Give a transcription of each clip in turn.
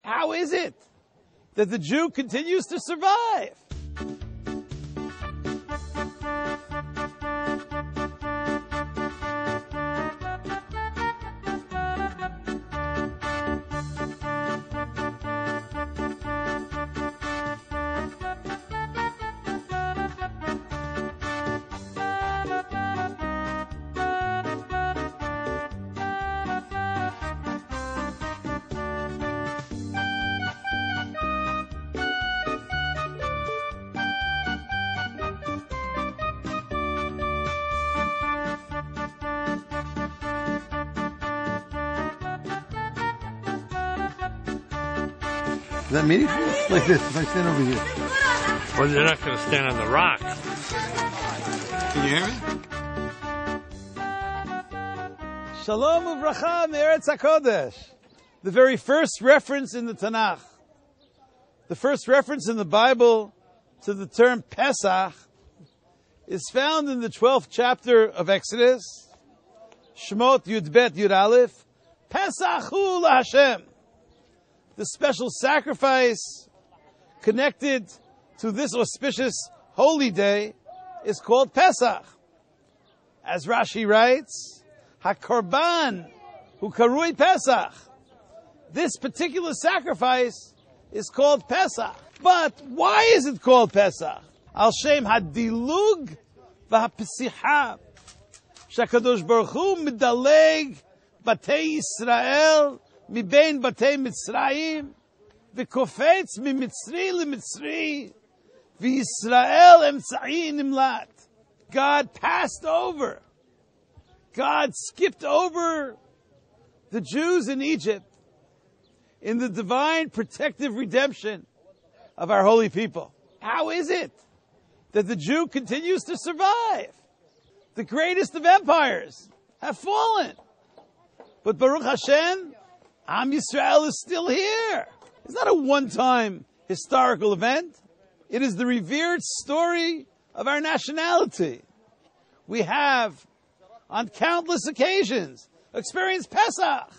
How is it that the Jew continues to survive? Is that meaningful? Like this, if I stand over here. Well, you're not going to stand on the rock. Can you hear me? Shalom uvracha me'eretz HaKodesh. The very first reference in the Tanakh, the first reference in the Bible to the term Pesach is found in the 12th chapter of Exodus, Shemot Yud Bet Yud Aleph, Pesach hu LaHashem. The special sacrifice connected to this auspicious holy day is called Pesach. As Rashi writes, HaKorban hu karui Pesach. This particular sacrifice is called Pesach. But why is it called Pesach? Al Shem Hadilug v'Hapesicha. Shakadosh Baruch Hu midaleg Batei Yisrael מבין בתי מצרים, וקופץ ממצרי למצרי, וישראל אמצעי נמלט. God passed over. God skipped over the Jews in Egypt in the divine protective redemption of our holy people. How is it that the Jew continues to survive? The greatest of empires have fallen. But Baruch Hashem, Am Yisrael is still here. It's not a one-time historical event. It is the revered story of our nationality. We have, on countless occasions, experienced Pesach.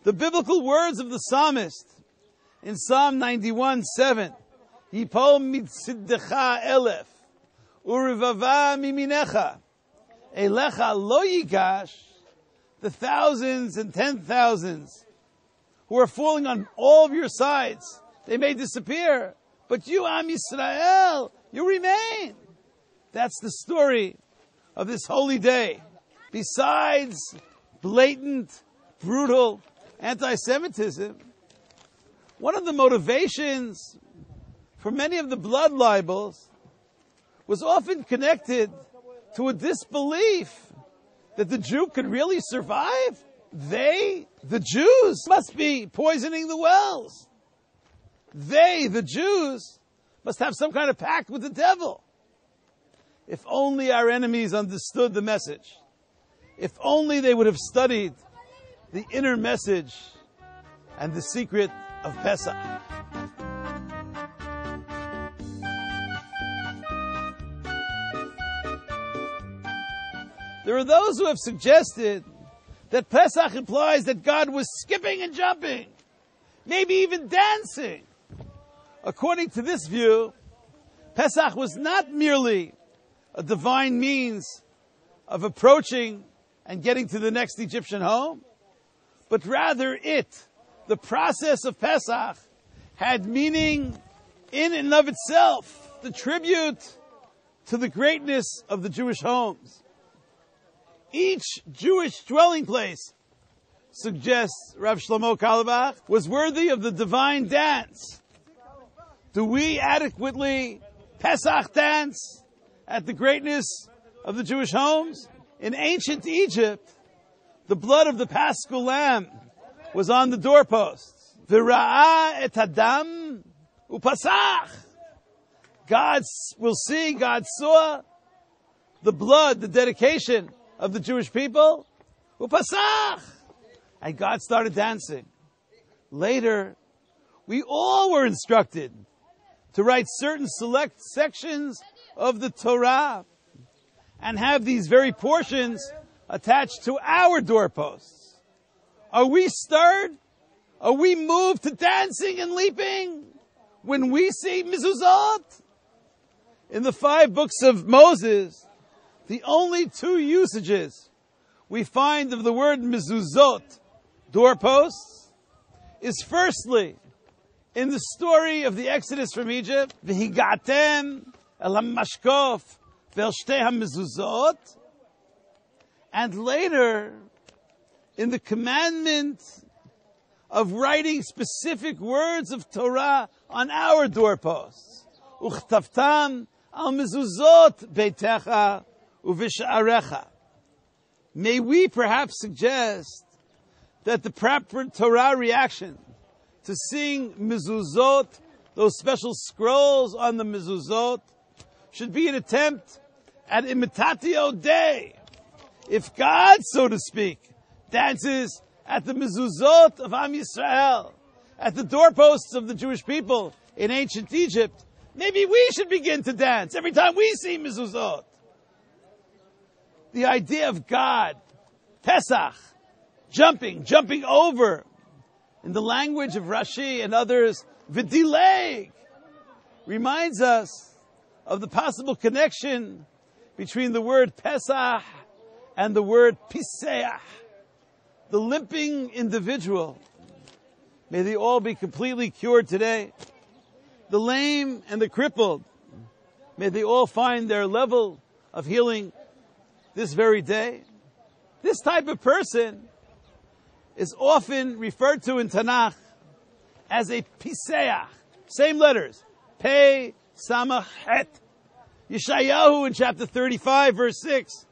The biblical words of the psalmist in Psalm 91:7, Yipol mitziddecha elef, urivava miminecha, elecha lo yigash, the thousands and 10,000s who are falling on all of your sides, they may disappear, but you, Am Yisrael, you remain. That's the story of this holy day. Besides blatant, brutal anti-Semitism, one of the motivations for many of the blood libels was often connected to a disbelief that the Jew could really survive. They, the Jews, must be poisoning the wells. They, the Jews, must have some kind of pact with the devil. If only our enemies understood the message. If only they would have studied the inner message and the secret of Pesach. There are those who have suggested that Pesach implies that God was skipping and jumping, maybe even dancing. According to this view, Pesach was not merely a divine means of approaching and getting to the next Egyptian home, but rather the process of Pesach, had meaning in and of itself, the tribute to the greatness of the Jewish homes. Each Jewish dwelling place, suggests Rav Shlomo Carlebach, was worthy of the divine dance. Do we adequately Pesach dance at the greatness of the Jewish homes? In ancient Egypt, the blood of the Paschal Lamb was on the doorposts. V'ra'ah et hadam upasach. God will see, God saw the blood, the dedication of the Jewish people, upasach, and God started dancing. Later, we all were instructed to write certain select sections of the Torah and have these very portions attached to our doorposts. Are we stirred Are we moved to dancing and leaping when we see mezuzot? In the 5 books of Moses, the only 2 usages we find of the word mezuzot, doorposts, is firstly in the story of the Exodus from Egypt, v'higatem el hamashkof ve'el shtei hamezuzot, and later in the commandment of writing specific words of Torah on our doorposts. Uchtavtam al mezuzot beitecha uvish'arecha. May we perhaps suggest that the proper Torah reaction to seeing mezuzot, those special scrolls on the mezuzot, should be an attempt at imitatio Dei. If God, so to speak, dances at the mezuzot of Am Yisrael, at the doorposts of the Jewish people in ancient Egypt, maybe we should begin to dance every time we see mezuzot. The idea of God, Pesach, jumping over, in the language of Rashi and others, v'dileg, reminds us of the possible connection between the word Pesach and the word Piseach, the limping individual. May they all be completely cured today. The lame and the crippled, may they all find their level of healing this very day. This type of person is often referred to in Tanakh as a Piseach. Same letters. Pei, Samach, Het. Yeshayahu in chapter 35, verse 6,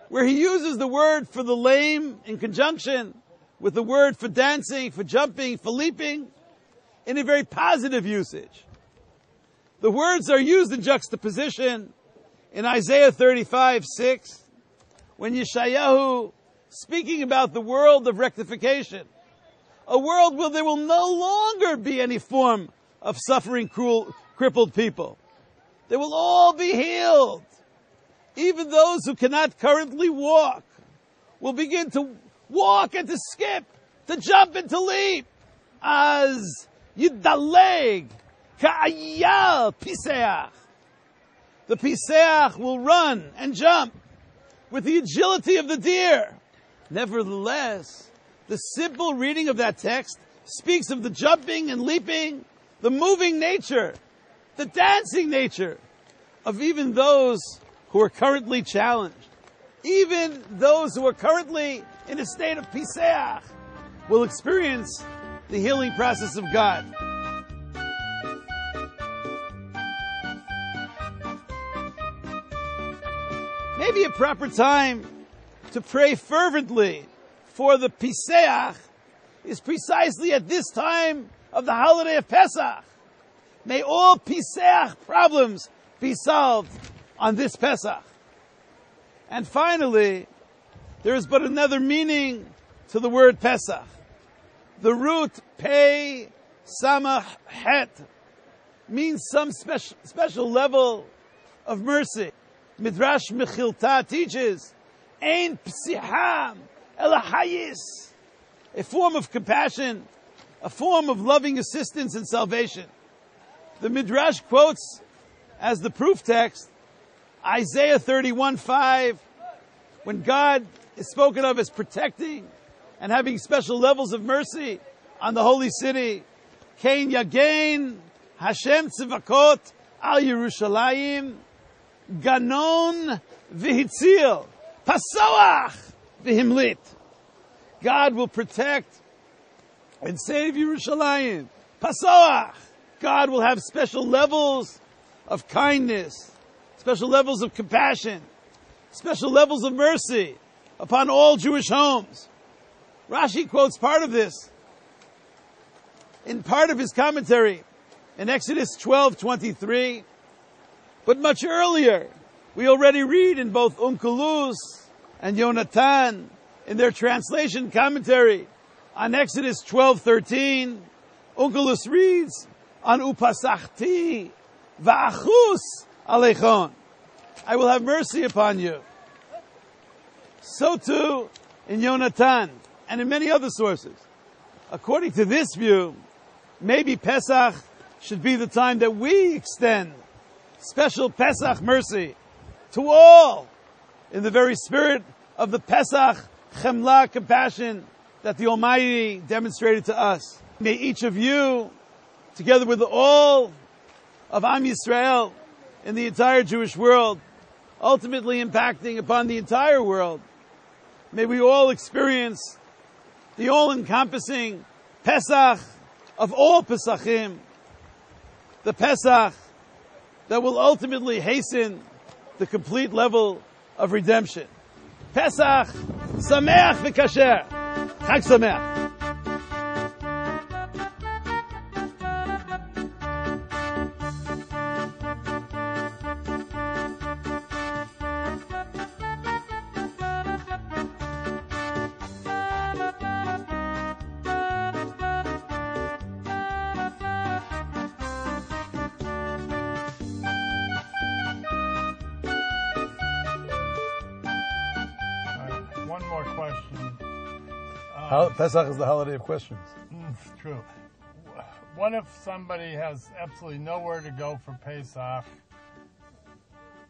where he uses the word for the lame in conjunction with the word for dancing, for jumping, for leaping, in a very positive usage. The words are used in juxtaposition in Isaiah 35, 6, when Yeshayahu, speaking about the world of rectification, a world where there will no longer be any form of suffering, crippled people. They will all be healed. Even those who cannot currently walk will begin to walk and to skip, to jump and to leap. As yidaleg ka'ayal piseach. The piseach will run and jump with the agility of the deer. Nevertheless, the simple reading of that text speaks of the jumping and leaping, the moving nature, the dancing nature of even those who are currently challenged. Even those who are currently in a state of piseach will experience the healing process of God. Maybe a proper time to pray fervently for the Piseach is precisely at this time of the holiday of Pesach. May all Piseach problems be solved on this Pesach. And finally, there is but another meaning to the word Pesach. The root Pei Samach Het means some special level of mercy. Midrash Mechilta teaches, Ein Psiham Elahayis, a form of compassion, a form of loving assistance and salvation. The Midrash quotes as the proof text Isaiah 31:5, when God is spoken of as protecting and having special levels of mercy on the holy city. Kein Yagein Hashem Tzivakot al Yerushalayim Ganon Vihitzil Pasoach Vihimlit. God will protect and save Yerushalayim. Pasoach. God will have special levels of kindness, special levels of compassion, special levels of mercy upon all Jewish homes. Rashi quotes part of this in part of his commentary in Exodus 12:23. But much earlier, we already read in both Onkelos and Yonatan in their translation commentary on Exodus 12:13. Onkelos reads on Upasachti va'achus alechon. I will have mercy upon you. So too in Yonatan and in many other sources. According to this view, maybe Pesach should be the time that we extend special Pesach mercy to all in the very spirit of the Pesach Chemla, compassion that the Almighty demonstrated to us. May each of you, together with all of Am Yisrael in the entire Jewish world, ultimately impacting upon the entire world, may we all experience the all-encompassing Pesach of all Pesachim, the Pesach that will ultimately hasten the complete level of redemption. Pesach Sameach v'Kasher. Chag Sameach. One more question. Pesach is the holiday of questions. True. What if somebody has absolutely nowhere to go for Pesach?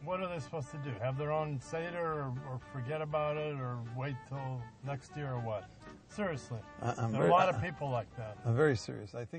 What are they supposed to do? Have their own Seder or forget about it or wait till next year or what? Seriously. There are a lot of people like that. I'm very serious. I think